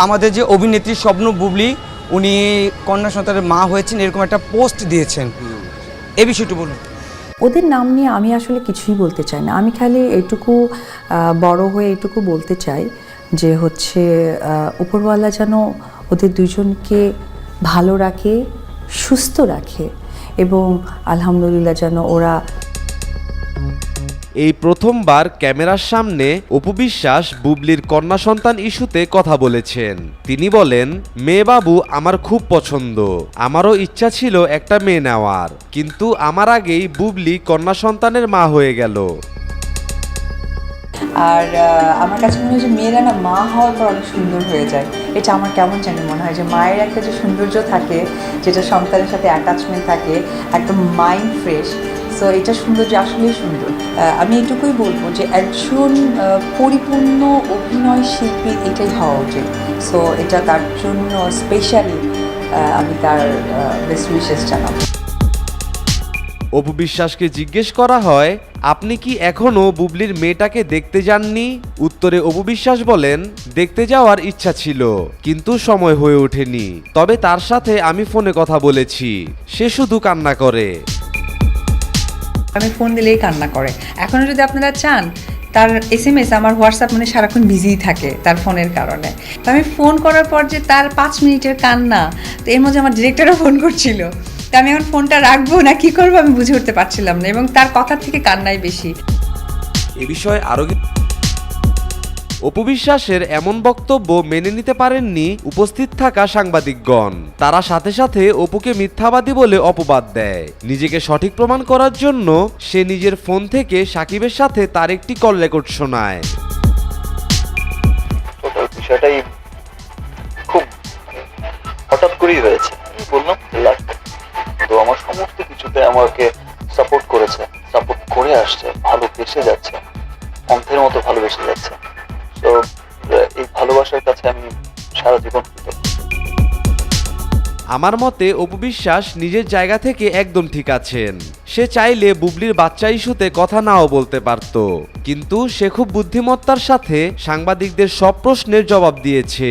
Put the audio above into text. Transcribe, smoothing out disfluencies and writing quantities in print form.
আমাদের যে অভিনেত্রী স্বপ্ন বুবলি উনি কন্যা সন্তানের মা হয়েছেন এরকম একটা পোস্ট দিয়েছেন, এই বিষয়টি বলুন। ওদের নাম নিয়ে আমি আসলে কিছুই বলতে চাই না। আমি খালি এইটুকু বড় হয়ে এইটুকু বলতে চাই যে হচ্ছে উপরওয়ালা যেন ওদের দুজনকে ভালো রাখে, সুস্থ রাখে এবং আলহামদুলিল্লাহ যেন ওরা। এই প্রথমবার ক্যামেরার সামনে অপু বিশ্বাস বুবলির কন্যা সন্তান ইস্যুতে কথা বলেছেন। তিনি বলেন, মেয়ে বাবু আমার খুব পছন্দ, আমারও ইচ্ছা ছিল একটা মেয়ে নেওয়ার, কিন্তু আমার আগেই বুবলি কন্যা সন্তানের মা হয়ে গেল। আর আমার কাছে মনে হয় যে মেয়েরা না মা হওয়ার পর অনেক সুন্দর হয়ে যায়। এটা আমার কেমন জানি মনে হয় যে মায়ের একটা যে সৌন্দর্য থাকে, যেটা সন্তানের সাথে অ্যাটাচমেন্ট থাকে, একদম মাইন্ড ফ্রেশ। সো এটা সৌন্দর্য আসলেই সুন্দর। আমি এটুকুই বলবো যে একজন পরিপূর্ণ অভিনয় শিল্পীর এটাই হওয়া উচিত। সো এটা তার জন্য স্পেশালি আমি তার বেস্ট উইশেস জানাবো। অপু বিশ্বাসকে জিজ্ঞেস করা হয়, আপনি কি এখনো বুবলির মেয়েটাকে দেখতে যাননি? উত্তরে অপু বিশ্বাস বলেন, দেখতে যাওয়ার ইচ্ছা ছিল কিন্তু সময় হয়ে ওঠেনি, তবে তার সাথে আমি ফোনে কথা বলেছি, সে শুধু কান্না করে। আমি ফোন দিলেই কান্না করে। এখনও যদি আপনারা চান তার SMS আমার হোয়াটসঅ্যাপ মানে সারাক্ষণ বিজিই থাকে তার ফোনের কারণে। তো আমি ফোন করার পর যে তার 5 মিনিটের কান্না, তো এর মধ্যে আমার ডিরেক্টরও ফোন করছিল, তো আমি এখন ফোনটা রাখবো না কি করবো আমি বুঝে উঠতে পারছিলাম না, এবং তার কথার থেকে কান্নাই বেশি। এ বিষয়ে আরো অপু বিশ্বাসের এমন বক্তব্য মেনে নিতে পারেননি উপস্থিত থাকা সাংবাদিকগণ। তারা সাথে সাথে অপুকে মিথ্যাবাদী বলে অপবাদ দেয়। নিজেকে সঠিক প্রমাণ করার জন্য সে নিজের ফোন থেকে সাকিবের সাথে তার একটি কল রেকর্ড শোনায়। বিষয়টাই খুব হঠাৎ করেই হয়েছে, বললাম লাক। তো আমার সমস্ত কিছুতে আমাকে সাপোর্ট করেছে, সাপোর্ট করে আসছে, ভালোবেসে যাচ্ছে, অন্ধের মতো ভালোবেসে যাচ্ছে। তো এই ভালোবাসার কাছে আমি সারা জীবন কৃতজ্ঞ। আমার মতে অপু বিশ্বাস নিজের জায়গা থেকে একদম ঠিক আছেন। সে চাইলে বুবলির বাচ্চা ইস্যুতে কথা নাও বলতে পারত, কিন্তু সে খুব বুদ্ধিমত্তার সাথে সাংবাদিকদের সব প্রশ্নের জবাব দিয়েছে।